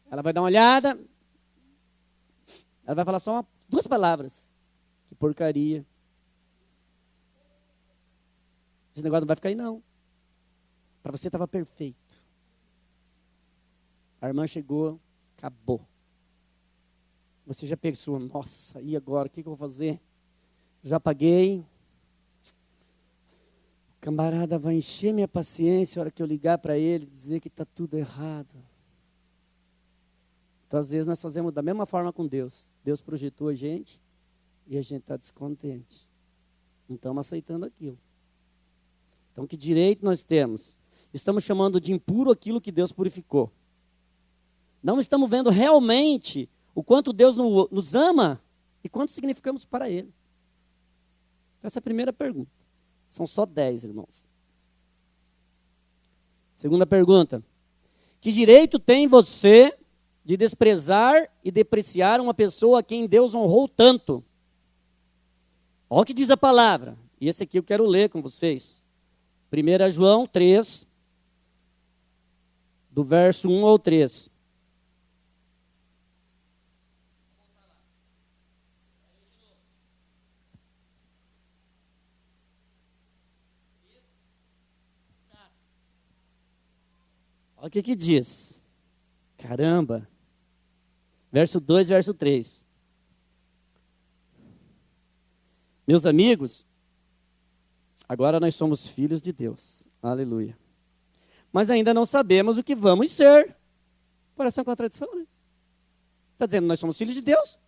Ela vai dar uma olhada, ela vai falar só duas palavras. Que porcaria. Esse negócio não vai ficar aí, não. Para você estava perfeito. A irmã chegou, acabou. Você já pensou, nossa, e agora? O que eu vou fazer? Já paguei. O camarada vai encher minha paciência a hora que eu ligar para ele, dizer que está tudo errado. Então, às vezes, nós fazemos da mesma forma com Deus. Deus projetou a gente e a gente está descontente. Não estamos aceitando aquilo. Então, que direito nós temos? Estamos chamando de impuro aquilo que Deus purificou. Não estamos vendo realmente o quanto Deus nos ama e quanto significamos para Ele. Essa é a primeira pergunta. São só 10, irmãos. Segunda pergunta. Que direito tem você de desprezar e depreciar uma pessoa a quem Deus honrou tanto? Olha o que diz a palavra. E esse aqui eu quero ler com vocês. 1 João 3, do verso 1 ao 3. Olha o que diz. Caramba. Verso 2, verso 3. Meus amigos, agora nós somos filhos de Deus. Aleluia. Mas ainda não sabemos o que vamos ser. Parece uma contradição, né? Está dizendo, nós somos filhos de Deus,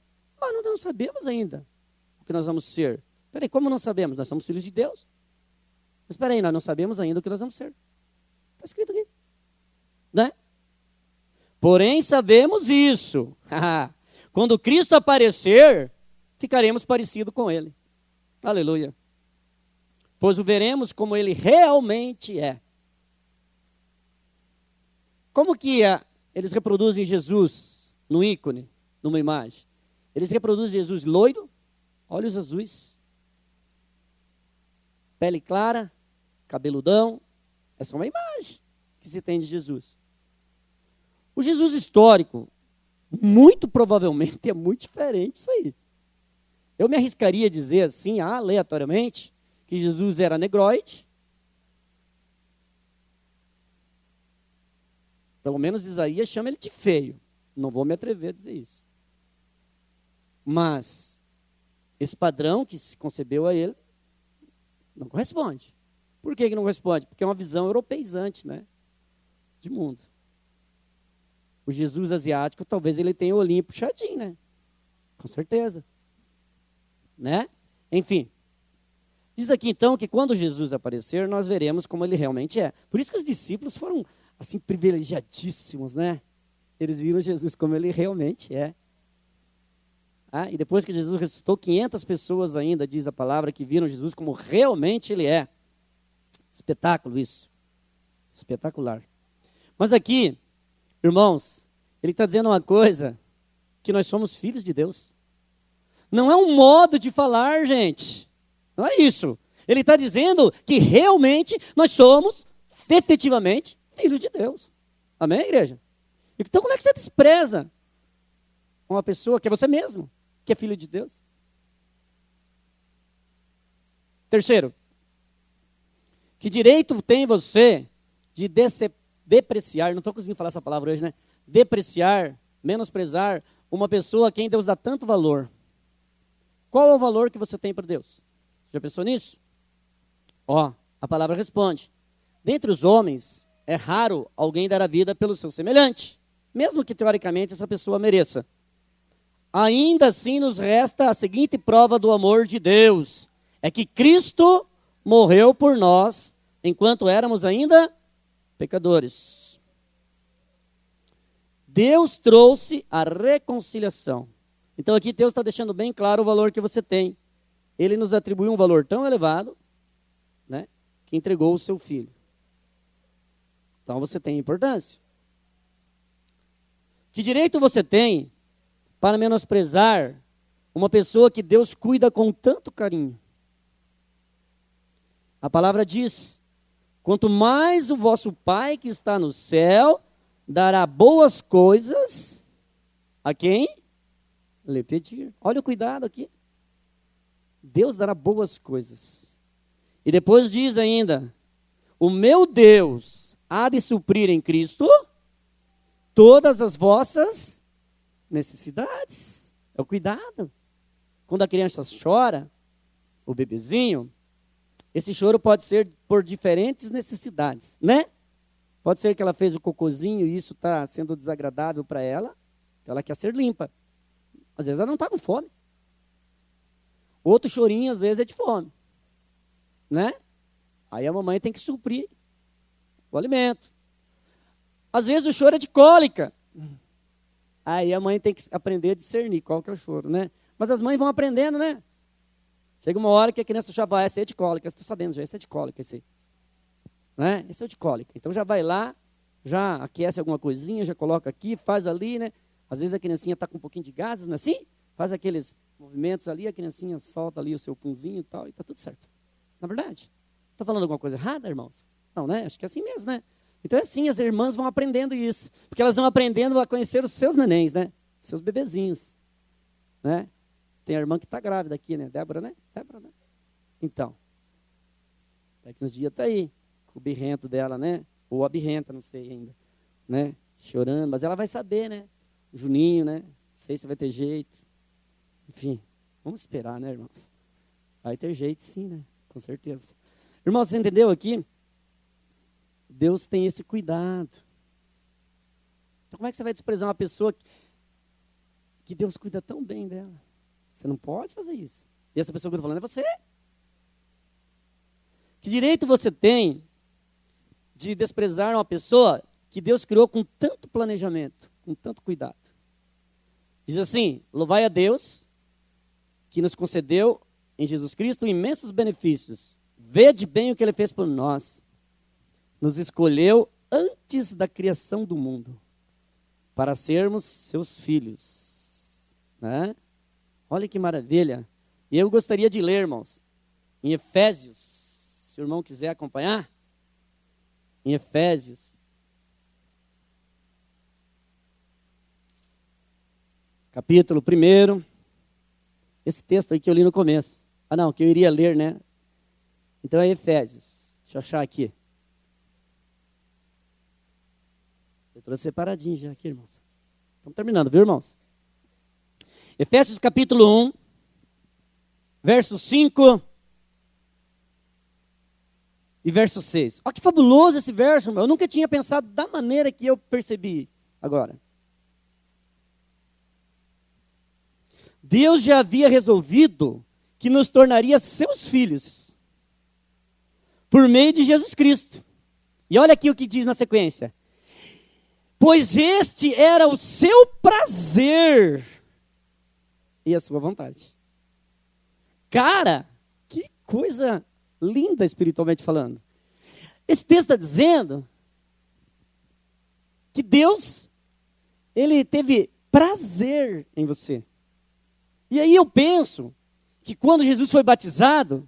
mas não sabemos ainda o que nós vamos ser. Espera aí, como não sabemos? Nós somos filhos de Deus. Mas espera aí, nós não sabemos ainda o que nós vamos ser. Está escrito aqui. Né? Porém, sabemos isso. Quando Cristo aparecer, ficaremos parecidos com Ele. Aleluia. Pois o veremos como Ele realmente é. Como que eles reproduzem Jesus no ícone, numa imagem? Eles reproduzem Jesus loiro, olhos azuis, pele clara, cabeludão. Essa é uma imagem que se tem de Jesus. O Jesus histórico, muito provavelmente, é muito diferente isso aí. Eu me arriscaria a dizer assim, aleatoriamente, que Jesus era negroide. Pelo menos Isaías chama ele de feio. Não vou me atrever a dizer isso. Mas esse padrão que se concebeu a ele não corresponde. Por que não corresponde? Porque é uma visão europeizante, né, de mundo. O Jesus asiático, talvez ele tenha o olhinho puxadinho, né? Com certeza. Né? Enfim. Diz aqui então que quando Jesus aparecer, nós veremos como ele realmente é. Por isso que os discípulos foram assim privilegiadíssimos, né? Eles viram Jesus como ele realmente é. E depois que Jesus ressuscitou, 500 pessoas ainda, diz a palavra, que viram Jesus como realmente ele é. Espetáculo isso. Espetacular. Mas aqui, irmãos, ele está dizendo uma coisa, que nós somos filhos de Deus. Não é um modo de falar, gente. Não é isso. Ele está dizendo que realmente nós somos, efetivamente, filhos de Deus. Amém, igreja? Então como é que você despreza uma pessoa que é você mesmo, que é filho de Deus? Terceiro, que direito tem você de depreciar, não estou conseguindo falar essa palavra hoje, né? Depreciar, menosprezar uma pessoa a quem Deus dá tanto valor. Qual é o valor que você tem para Deus? Já pensou nisso? A palavra responde. Dentre os homens, é raro alguém dar a vida pelo seu semelhante, mesmo que teoricamente essa pessoa mereça. Ainda assim nos resta a seguinte prova do amor de Deus, é que Cristo morreu por nós, enquanto éramos ainda pecadores. Deus trouxe a reconciliação. Então aqui Deus está deixando bem claro o valor que você tem. Ele nos atribuiu um valor tão elevado, né, que entregou o seu filho. Então você tem importância. Que direito você tem para menosprezar uma pessoa que Deus cuida com tanto carinho? A palavra diz: quanto mais o vosso Pai que está no céu dará boas coisas a quem lhe pedir. Olha o cuidado aqui. Deus dará boas coisas. E depois diz ainda, o meu Deus há de suprir em Cristo todas as vossas necessidades. É o cuidado. Quando a criança chora, o bebezinho, esse choro pode ser por diferentes necessidades, né? Pode ser que ela fez o cocôzinho e isso está sendo desagradável para ela, então ela quer ser limpa. Às vezes ela não está com fome. Outro chorinho, às vezes, é de fome, né? Aí a mamãe tem que suprir o alimento. Às vezes o choro é de cólica. Aí a mãe tem que aprender a discernir qual que é o choro, né? Mas as mães vão aprendendo, né? Chega uma hora que a criança já vai, esse é de cólica, estou sabendo já, esse é de cólica, esse aí. Né? Esse é o de cólica. Então já vai lá, já aquece alguma coisinha, já coloca aqui, faz ali, né? Às vezes a criancinha está com um pouquinho de gases, não é assim? Faz aqueles movimentos ali, a criancinha solta ali o seu punzinho e tal, e está tudo certo. Na verdade, estou falando alguma coisa errada, irmãos? Não, né? Acho que é assim mesmo, né? Então é assim, as irmãs vão aprendendo isso. Porque elas vão aprendendo a conhecer os seus nenéns, né? Seus bebezinhos, né? Tem a irmã que está grávida aqui, né? Débora, né? Débora, né? Então, daqui uns dias está aí, com o birrento dela, né? Ou a birrenta, não sei ainda, né? Chorando, mas ela vai saber, né? O Juninho, né? Não sei se vai ter jeito. Enfim, vamos esperar, né, irmãos? Vai ter jeito sim, né? Com certeza. Irmãos, você entendeu aqui? Deus tem esse cuidado. Então como é que você vai desprezar uma pessoa que Deus cuida tão bem dela? Você não pode fazer isso. E essa pessoa que eu estou falando é você. Que direito você tem de desprezar uma pessoa que Deus criou com tanto planejamento, com tanto cuidado? Diz assim, louvai a Deus, que nos concedeu em Jesus Cristo imensos benefícios. Vede bem o que Ele fez por nós. Nos escolheu antes da criação do mundo, para sermos seus filhos. Né? Olha que maravilha. E eu gostaria de ler, irmãos, em Efésios, se o irmão quiser acompanhar, em Efésios, capítulo 1, esse texto aí que eu li no começo. Ah, não, que eu iria ler, né? Então é Efésios. Deixa eu achar aqui. Eu trouxe separadinho já aqui, irmãos. Estamos terminando, viu, irmãos? Efésios capítulo 1, verso 5 e verso 6. Olha que fabuloso esse verso, irmão. Eu nunca tinha pensado da maneira que eu percebi agora. Deus já havia resolvido que nos tornaria seus filhos por meio de Jesus Cristo. E olha aqui o que diz na sequência. Pois este era o seu prazer e a sua vontade. Cara, que coisa linda espiritualmente falando. Esse texto está dizendo que Deus, Ele teve prazer em você. E aí eu penso que quando Jesus foi batizado,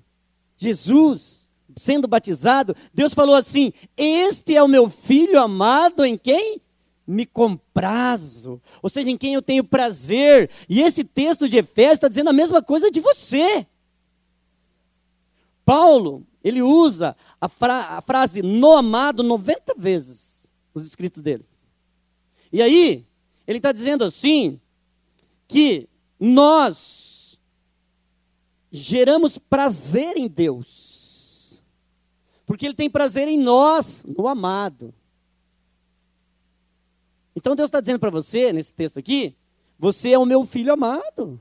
Jesus sendo batizado, Deus falou assim, este é o meu filho amado em quem me comprazo, ou seja, em quem eu tenho prazer. E esse texto de Efésios está dizendo a mesma coisa de você. Paulo, ele usa a frase no amado 90 vezes nos escritos dele. E aí, ele está dizendo assim, que nós geramos prazer em Deus, porque Ele tem prazer em nós, no amado. Então Deus está dizendo para você, nesse texto aqui, você é o meu filho amado,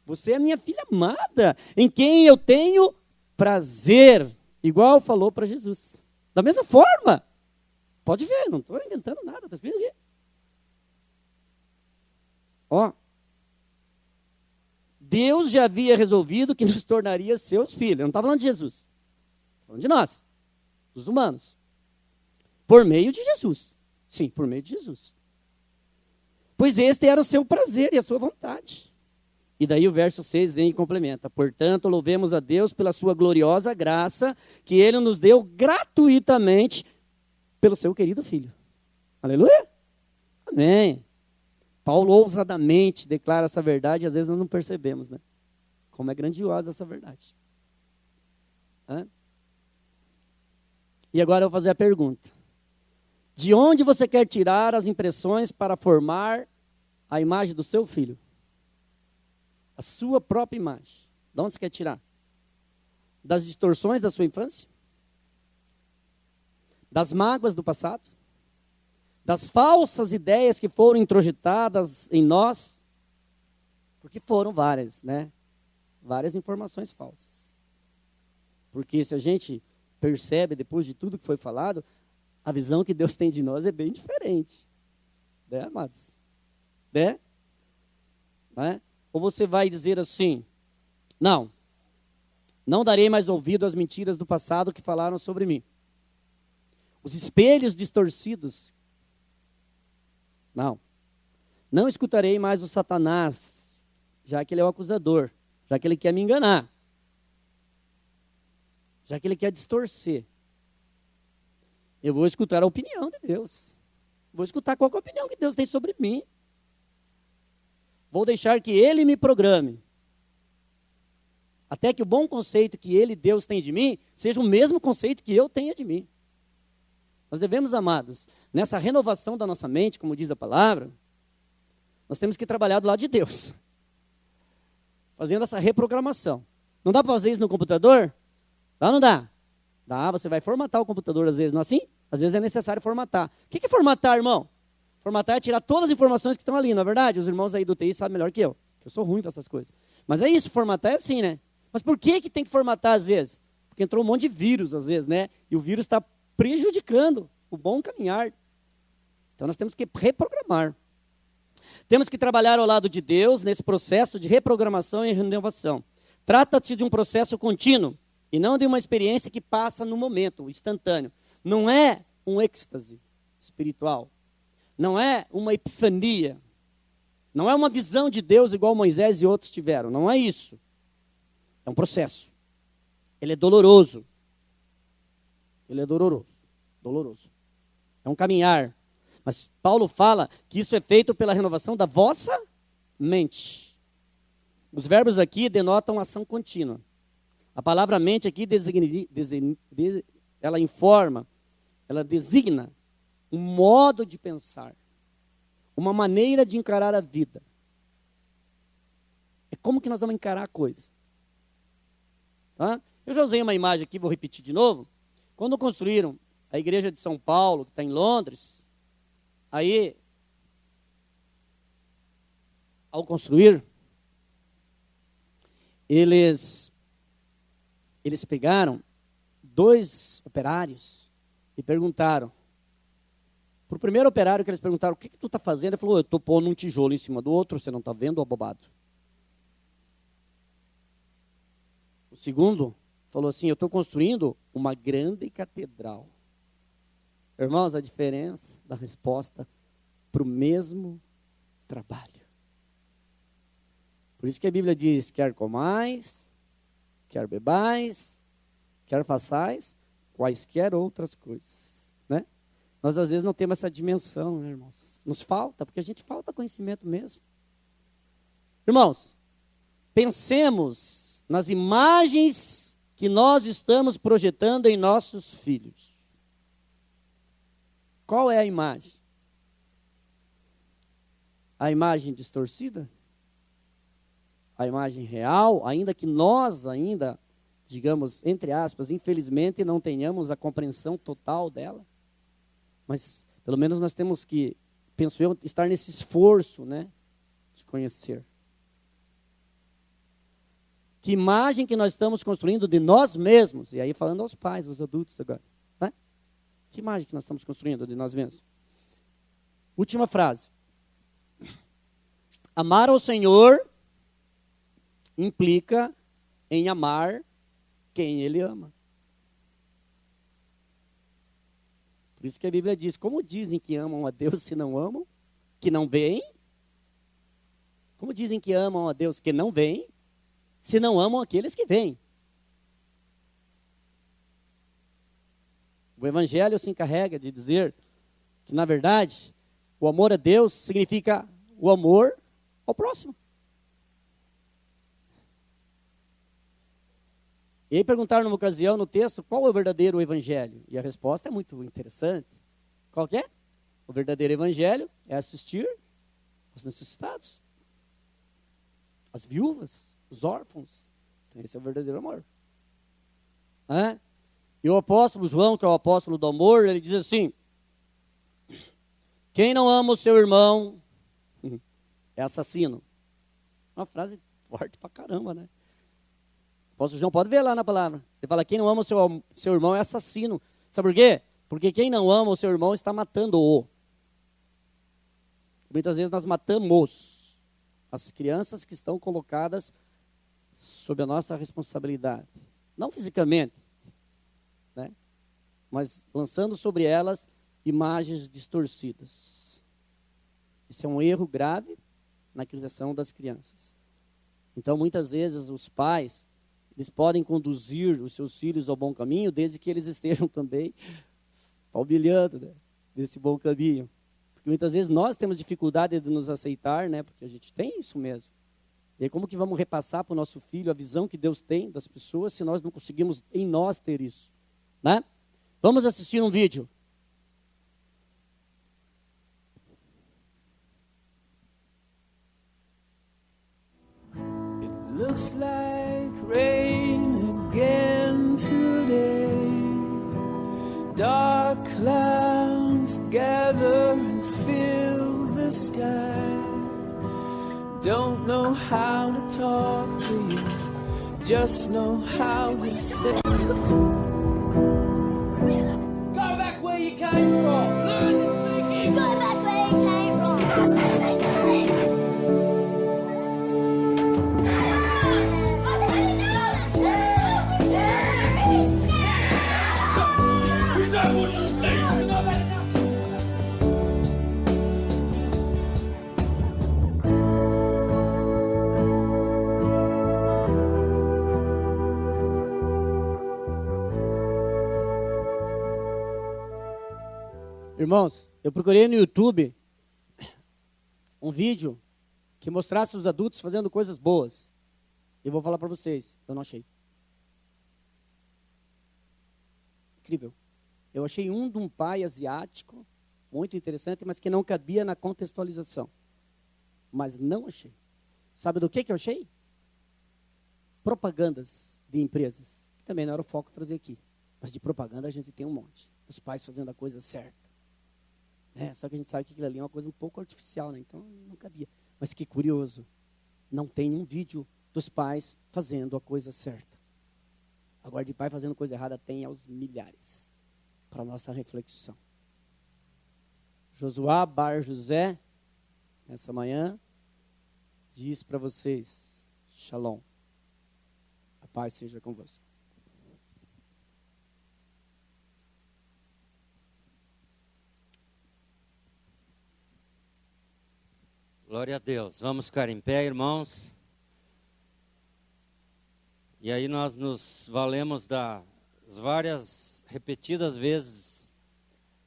você é a minha filha amada, em quem eu tenho prazer, igual falou para Jesus. Da mesma forma, pode ver, não estou inventando nada, está escrito aqui. Ó, Deus já havia resolvido que nos tornaria seus filhos. Eu não estava falando de Jesus, estou falando de nós, dos humanos. Por meio de Jesus. Sim, por meio de Jesus. Pois este era o seu prazer e a sua vontade. E daí o verso 6 vem e complementa. Portanto, louvemos a Deus pela sua gloriosa graça, que Ele nos deu gratuitamente pelo seu querido Filho. Aleluia! Amém. Paulo ousadamente declara essa verdade e às vezes nós não percebemos, né? Como é grandiosa essa verdade. Hã? E agora eu vou fazer a pergunta. De onde você quer tirar as impressões para formar a imagem do seu filho? A sua própria imagem. De onde você quer tirar? Das distorções da sua infância? Das mágoas do passado? Das falsas ideias que foram introjetadas em nós? Porque foram várias, né? Várias informações falsas. Porque se a gente percebe, depois de tudo que foi falado, a visão que Deus tem de nós é bem diferente. Né, amados? Né? Né? Ou você vai dizer assim, não darei mais ouvido às mentiras do passado que falaram sobre mim. Os espelhos distorcidos. Não escutarei mais o Satanás, já que ele é o acusador, já que ele quer me enganar, já que ele quer distorcer. Eu vou escutar a opinião de Deus. Vou escutar qual é a opinião que Deus tem sobre mim. Vou deixar que Ele me programe. Até que o bom conceito que Ele, Deus, tem de mim, seja o mesmo conceito que eu tenha de mim. Nós devemos, amados, nessa renovação da nossa mente, como diz a palavra, nós temos que trabalhar do lado de Deus. Fazendo essa reprogramação. Não dá para fazer isso no computador? Dá ou não dá? Dá, você vai formatar o computador às vezes, não é assim? Às vezes é necessário formatar. O que é formatar, irmão? Formatar é tirar todas as informações que estão ali, não é verdade? Os irmãos aí do TI sabem melhor que eu sou ruim para essas coisas. Mas é isso, formatar é assim, né? Mas por que tem que formatar às vezes? Porque entrou um monte de vírus às vezes, né? E o vírus está prejudicando o bom caminhar. Então nós temos que reprogramar. Temos que trabalhar ao lado de Deus nesse processo de reprogramação e renovação. Trata-se de um processo contínuo e não de uma experiência que passa no momento, instantâneo. Não é um êxtase espiritual. Não é uma epifania. Não é uma visão de Deus igual Moisés e outros tiveram. Não é isso. É um processo. Ele é doloroso. Ele é doloroso. É um caminhar. Mas Paulo fala que isso é feito pela renovação da vossa mente. Os verbos aqui denotam ação contínua. A palavra mente aqui ela informa, ela designa um modo de pensar, uma maneira de encarar a vida. É como que nós vamos encarar a coisa. Tá? Eu já usei uma imagem aqui, vou repetir de novo. Quando construíram a igreja de São Paulo, que está em Londres, aí, ao construir, eles pegaram 2 operários e perguntaram. Para o primeiro operário que eles perguntaram, o que tu está fazendo? Ele falou, eu estou pondo um tijolo em cima do outro, você não está vendo, abobado? O segundo falou assim, eu estou construindo uma grande catedral. Irmãos, a diferença da resposta para o mesmo trabalho. Por isso que a Bíblia diz, quer comais, quer bebais, quer façais, quaisquer outras coisas. Né? Nós às vezes não temos essa dimensão, né, irmãos? Nos falta, porque a gente falta conhecimento mesmo. Irmãos, pensemos nas imagens que nós estamos projetando em nossos filhos. Qual é a imagem? A imagem distorcida? A imagem real? Ainda que nós digamos, entre aspas, infelizmente não tenhamos a compreensão total dela. Mas, pelo menos nós temos que, penso eu, estar nesse esforço, né, de conhecer. Que imagem que nós estamos construindo de nós mesmos? E aí falando aos pais, aos adultos agora. Né? Que imagem que nós estamos construindo de nós mesmos? Última frase. Amar ao Senhor implica em amar quem Ele ama. Por isso que a Bíblia diz, como dizem que amam a Deus se não amam, que não veem? Como dizem que amam a Deus que não veem, se não amam aqueles que veem? O Evangelho se encarrega de dizer que, na verdade, O amor a Deus significa o amor ao próximo. E aí perguntaram numa ocasião no texto, qual é o verdadeiro evangelho? E a resposta é muito interessante. Qual que é? O verdadeiro evangelho é assistir os necessitados, as viúvas, os órfãos. Então, esse é o verdadeiro amor. E o apóstolo João, que é o apóstolo do amor, ele diz assim: quem não ama o seu irmão é assassino. Uma frase forte pra caramba, né? O apóstolo João pode ver lá na palavra. Ele fala, quem não ama o seu irmão é assassino. Sabe por quê? Porque quem não ama o seu irmão está matando-o. Muitas vezes nós matamos as crianças que estão colocadas sob a nossa responsabilidade. Não fisicamente, né? Mas lançando sobre elas imagens distorcidas. Isso é um erro grave na criação das crianças. Então, muitas vezes, os pais, eles podem conduzir os seus filhos ao bom caminho, desde que eles estejam também palmilhando, né, desse bom caminho. Porque muitas vezes nós temos dificuldade de nos aceitar, né, porque a gente tem isso mesmo. E aí, como que vamos repassar para o nosso filho a visão que Deus tem das pessoas, se nós não conseguimos em nós ter isso, né? Vamos assistir um vídeo. Looks like rain again today. Dark clouds gather and fill the sky. Don't know how to talk to you, just know how to say. Go back where you came from. Learn to speak English. Go back where you came from. Irmãos, eu procurei no YouTube um vídeo que mostrasse os adultos fazendo coisas boas. E vou falar para vocês, eu não achei. Incrível. Eu achei um de um pai asiático, muito interessante, mas que não cabia na contextualização. Mas não achei. Sabe do que eu achei? Propagandas de empresas, que também não era o foco trazer aqui. Mas de propaganda a gente tem um monte. Os pais fazendo a coisa certa. Só que a gente sabe que aquilo ali é uma coisa um pouco artificial, né? Então não cabia. Mas que curioso, não tem um vídeo dos pais fazendo a coisa certa. Agora de pai fazendo coisa errada tem aos milhares. Para nossa reflexão. Josuá Bar José, nessa manhã, diz para vocês, Shalom, a paz seja convosco. Glória a Deus. Vamos ficar em pé, irmãos. E aí nós nos valemos das várias repetidas vezes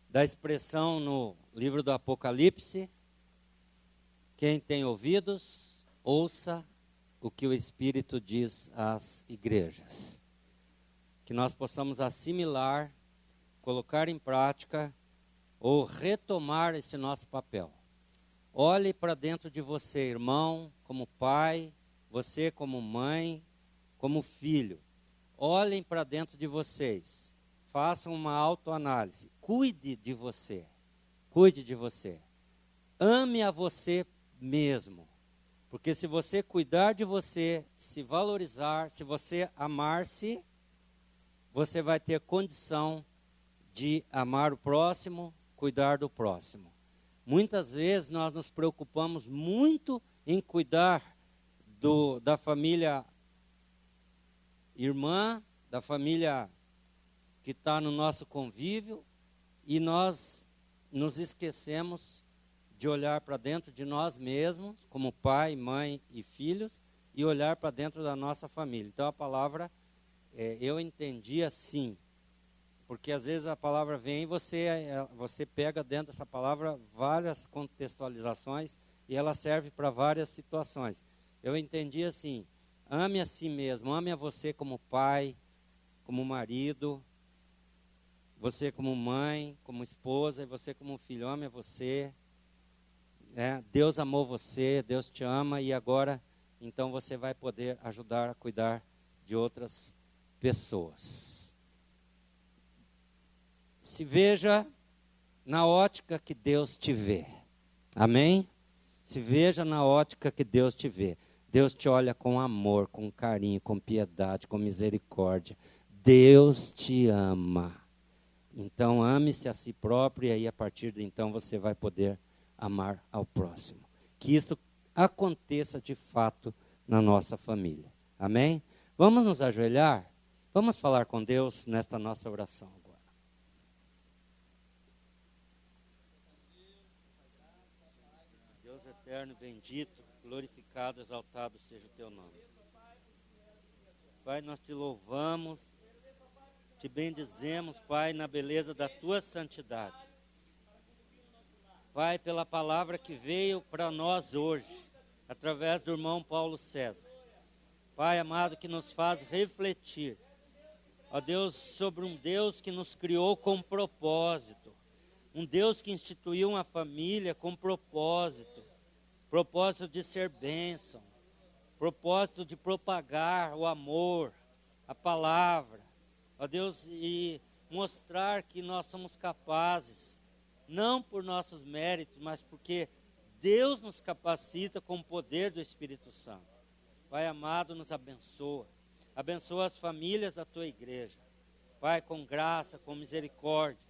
da expressão no livro do Apocalipse: quem tem ouvidos, ouça o que o Espírito diz às igrejas. Que nós possamos assimilar, colocar em prática ou retomar esse nosso papel. Olhe para dentro de você, irmão, como pai, você como mãe, como filho. Olhem para dentro de vocês. Façam uma autoanálise. Cuide de você. Cuide de você. Ame a você mesmo. Porque se você cuidar de você, se valorizar, se você amar-se, você vai ter condição de amar o próximo, cuidar do próximo. Muitas vezes nós nos preocupamos muito em cuidar da família irmã, da família que está no nosso convívio, e nós nos esquecemos de olhar para dentro de nós mesmos, como pai, mãe e filhos, e olhar para dentro da nossa família. Então a palavra, eu entendi assim, Porque às vezes a palavra vem e você pega dentro dessa palavra várias contextualizações e ela serve para várias situações. Eu entendi assim: ame a si mesmo, ame a você como pai, como marido, você como mãe, como esposa, e você como filho, ame a você. Deus amou você, Deus te ama, e agora, então você vai poder ajudar a cuidar de outras pessoas. Se veja na ótica que Deus te vê. Amém? Se veja na ótica que Deus te vê. Deus te olha com amor, com carinho, com piedade, com misericórdia. Deus te ama. Então ame-se a si próprio, e aí a partir de então você vai poder amar ao próximo. Que isso aconteça de fato na nossa família. Amém? Vamos nos ajoelhar? Vamos falar com Deus nesta nossa oração agora. Deus eterno, bendito, glorificado, exaltado seja o teu nome. Pai, nós te louvamos, te bendizemos, Pai, na beleza da tua santidade. Pai, pela palavra que veio para nós hoje, através do irmão Paulo César. Pai amado, que nos faz refletir, ó Deus, sobre um Deus que nos criou com propósito. Um Deus que instituiu uma família com propósito. Propósito de ser bênção. Propósito de propagar o amor, a palavra. Ó Deus, e mostrar que nós somos capazes, não por nossos méritos, mas porque Deus nos capacita com o poder do Espírito Santo. Pai amado, nos abençoa. Abençoa as famílias da tua igreja. Pai, com graça, com misericórdia.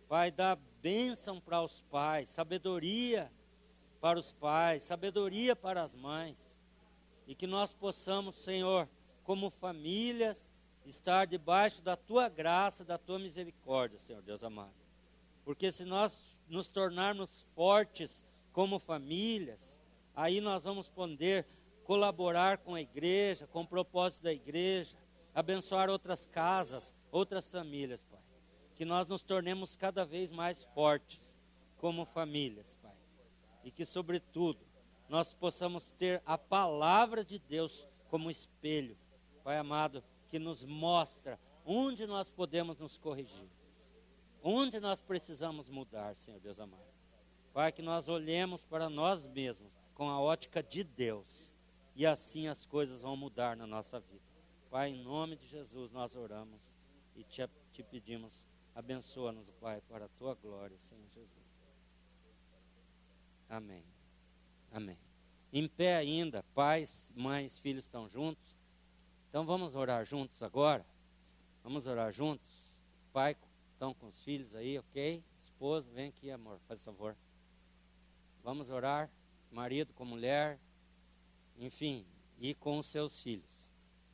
Pai, dá bênção para os pais, sabedoria para os pais, sabedoria para as mães. E que nós possamos, Senhor, como famílias, estar debaixo da tua graça, da tua misericórdia, Senhor Deus amado. Porque se nós nos tornarmos fortes como famílias, aí nós vamos poder colaborar com a igreja, com o propósito da igreja, abençoar outras casas, outras famílias, Pai. Que nós nos tornemos cada vez mais fortes como famílias, Pai. E que, sobretudo, nós possamos ter a palavra de Deus como espelho, Pai amado, que nos mostra onde nós podemos nos corrigir. Onde nós precisamos mudar, Senhor Deus amado. Pai, que nós olhemos para nós mesmos com a ótica de Deus. E assim as coisas vão mudar na nossa vida. Pai, em nome de Jesus nós oramos e te pedimos, abençoa-nos, Pai, para a tua glória, Senhor Jesus. Amém. Amém. Em pé ainda, pais, mães, filhos estão juntos. Então vamos orar juntos agora. Vamos orar juntos. Pai, estão com os filhos aí, ok? Esposa, vem aqui, amor, faz favor. Vamos orar, marido com mulher, enfim, e com os seus filhos.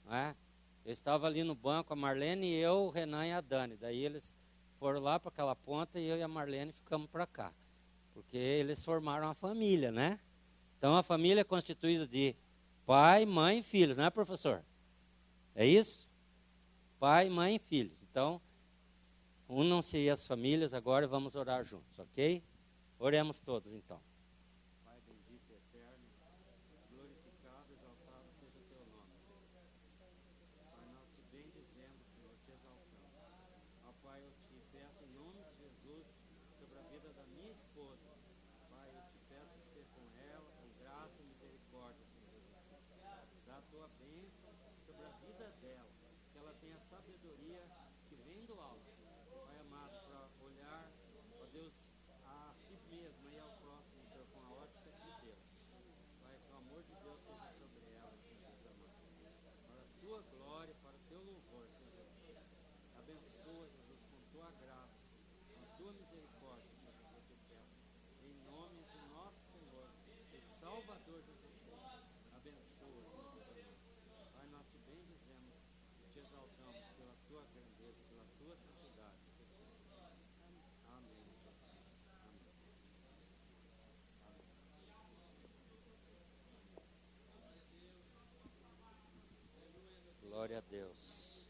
Não é? Eu estava ali no banco, a Marlene e eu, o Renan e a Dani. Daí eles foram lá para aquela ponta e eu e a Marlene ficamos para cá. Porque eles formaram uma família, né? Então a família é constituída de pai, mãe e filhos, não é, professor? É isso? Pai, mãe e filhos. Então, unam-se as famílias agora e vamos orar juntos, ok? Oremos todos então. Pai bendito e eterno, glorificado, exaltado seja o teu nome, Senhor. Pai, nós te bendizemos, Senhor, te exaltamos. Ó Pai, eu te peço em nome de Jesus, sobre a vida da minha esposa. Pai, eu te peço ser com ela, com graça e misericórdia, Senhor Jesus. Dá a tua bênção sobre a vida dela, que ela tenha sabedoria que vem do alto. Pai amado, para olhar, ó Deus, a si mesma e ao próximo, Senhor, com a ótica de Deus. Pai, que o amor de Deus seja sobre ela, Senhor Deus amado. Para a tua glória, para o teu louvor, Senhor Jesus. Abençoa, Jesus, com tua graça, com a tua misericórdia, Senhor, que eu te peço. Em nome do nosso Senhor e Salvador Jesus Cristo. Abençoa, Senhor Deus amado. Pai, nós te bendizemos e te exaltamos pela tua grandeza, pela tua santidade. Amém. Glória a Deus.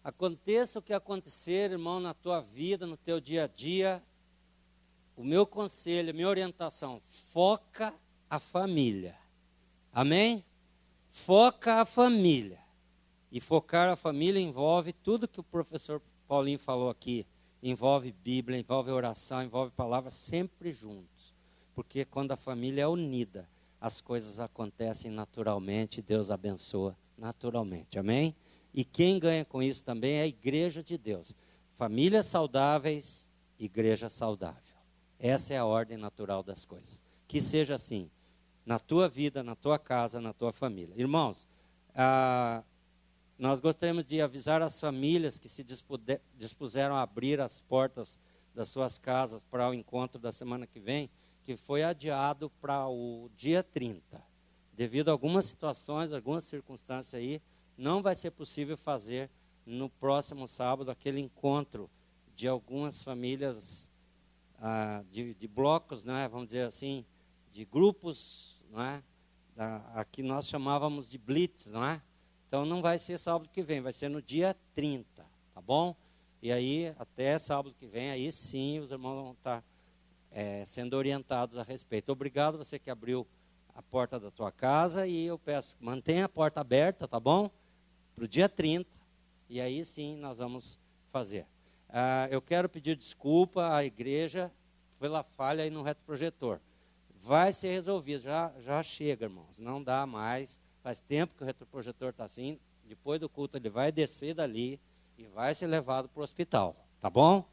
Aconteça o que acontecer, irmão, na tua vida, no teu dia a dia, o meu conselho, a minha orientação, foca a família. Amém? Foca a família. E focar a família envolve tudo que o professor Paulinho falou aqui. Envolve Bíblia, envolve oração, envolve palavras sempre juntos. Porque quando a família é unida, as coisas acontecem naturalmente, Deus abençoa naturalmente. Amém? E quem ganha com isso também é a igreja de Deus. Famílias saudáveis, igreja saudável. Essa é a ordem natural das coisas. Que seja assim, na tua vida, na tua casa, na tua família. Irmãos, nós gostaríamos de avisar as famílias que se dispuseram a abrir as portas das suas casas para o encontro da semana que vem, que foi adiado para o dia 30. Devido a algumas situações, algumas circunstâncias aí, não vai ser possível fazer no próximo sábado aquele encontro de algumas famílias, de blocos, né, vamos dizer assim, de grupos, não é? Aqui nós chamávamos de blitz, não é? Então não vai ser sábado que vem, vai ser no dia 30, tá bom? E aí, até sábado que vem, aí sim os irmãos vão estar sendo orientados a respeito. Obrigado você que abriu a porta da tua casa, e eu peço, mantenha a porta aberta, tá bom? Para o dia 30, e aí sim nós vamos fazer. Eu quero pedir desculpa à igreja pela falha aí no retroprojetor. Vai ser resolvido, já chega, irmãos, não dá mais, faz tempo que o retroprojetor está assim, depois do culto ele vai descer dali e vai ser levado para o hospital, tá bom?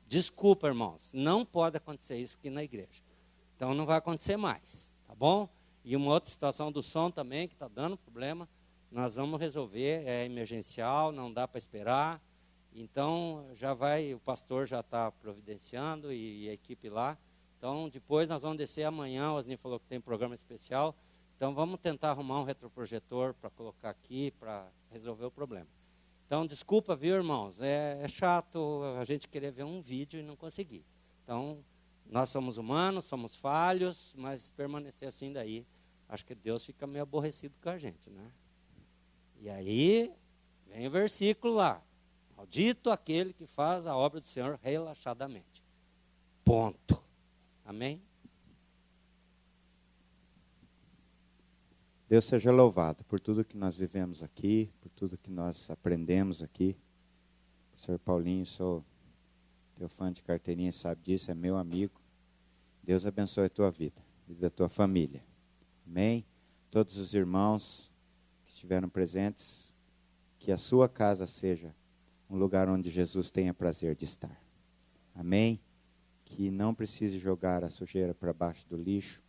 Desculpa, irmãos, não pode acontecer isso aqui na igreja. Então não vai acontecer mais, tá bom? E uma outra situação do som também, que está dando problema, nós vamos resolver, é emergencial, não dá para esperar. Então o pastor já está providenciando e a equipe lá. Então depois nós vamos descer amanhã, o Osni falou que tem programa especial. Então vamos tentar arrumar um retroprojetor para colocar aqui, para resolver o problema. Então desculpa, viu, irmãos? É chato a gente querer ver um vídeo e não conseguir. Então nós somos humanos, somos falhos, mas permanecer assim daí, acho que Deus fica meio aborrecido com a gente, né? E aí vem o versículo lá. Maldito aquele que faz a obra do Senhor relaxadamente. Ponto. Amém? Deus seja louvado por tudo que nós vivemos aqui, por tudo que nós aprendemos aqui. Professor Paulinho, sou teu fã de carteirinha, sabe disso, é meu amigo. Deus abençoe a tua vida e da tua família. Amém? Todos os irmãos que estiveram presentes, que a sua casa seja um lugar onde Jesus tenha prazer de estar. Amém? Que não precise jogar a sujeira para baixo do lixo,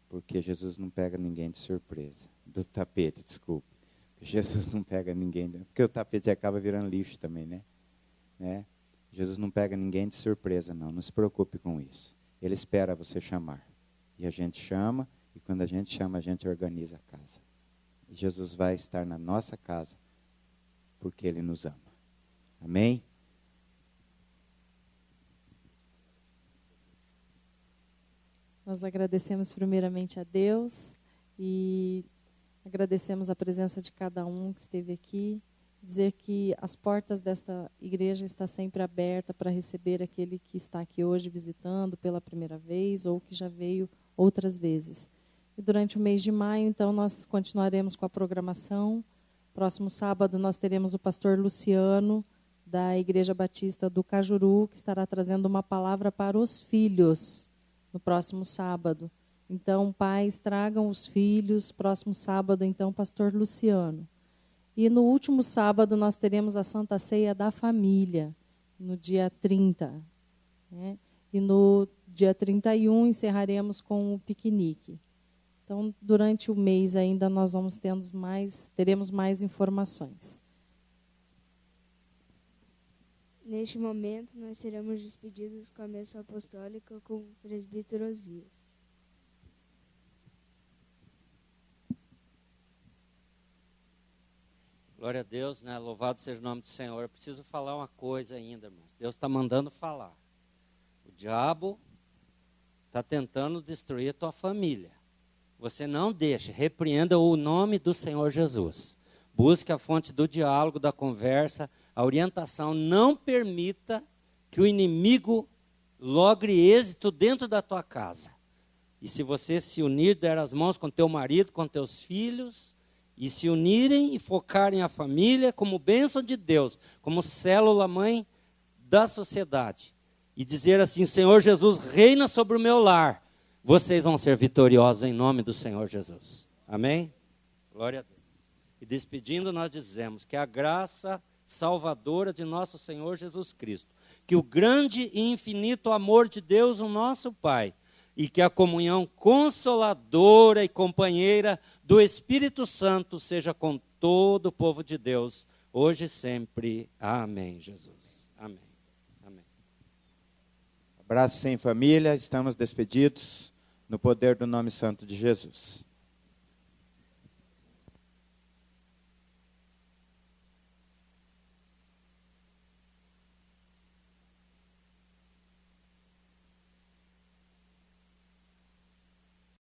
porque Jesus não pega ninguém de surpresa. Do tapete, desculpe. Jesus não pega ninguém, porque o tapete acaba virando lixo também, né? Jesus não pega ninguém de surpresa, não se preocupe com isso. Ele espera você chamar. E a gente chama, e quando a gente chama, a gente organiza a casa. E Jesus vai estar na nossa casa, porque Ele nos ama. Amém? Nós agradecemos primeiramente a Deus e agradecemos a presença de cada um que esteve aqui. Dizer que as portas desta igreja estão sempre abertas para receber aquele que está aqui hoje visitando pela primeira vez ou que já veio outras vezes. E durante o mês de maio, então, nós continuaremos com a programação. Próximo sábado nós teremos o pastor Luciano, da Igreja Batista do Cajuru, que estará trazendo uma palavra para os filhos no próximo sábado. Então, pais, tragam os filhos. Próximo sábado, então, pastor Luciano. E no último sábado nós teremos a Santa Ceia da Família, no dia 30. Né? E no dia 31 encerraremos com o piquenique. Então, durante o mês ainda nós teremos mais informações. Neste momento, nós seremos despedidos com a bênção apostólica com o presbítero Osias. Glória a Deus, né? Louvado seja o nome do Senhor. Eu preciso falar uma coisa ainda, irmãos. Deus está mandando falar. O diabo está tentando destruir a tua família. Você não deixe, repreenda o nome do Senhor Jesus. Busque a fonte do diálogo, da conversa, a orientação. Não permita que o inimigo logre êxito dentro da tua casa. E se você se unir, der as mãos com teu marido, com teus filhos, e se unirem e focarem a família como bênção de Deus, como célula-mãe da sociedade, e dizer assim: Senhor Jesus, reina sobre o meu lar, vocês vão ser vitoriosos em nome do Senhor Jesus. Amém? Glória a Deus. E despedindo, nós dizemos que a graça salvadora de nosso Senhor Jesus Cristo, que o grande e infinito amor de Deus, o nosso Pai, e que a comunhão consoladora e companheira do Espírito Santo seja com todo o povo de Deus, hoje e sempre. Amém, Jesus. Amém. Amém. Abraço sem família, estamos despedidos no poder do nome santo de Jesus.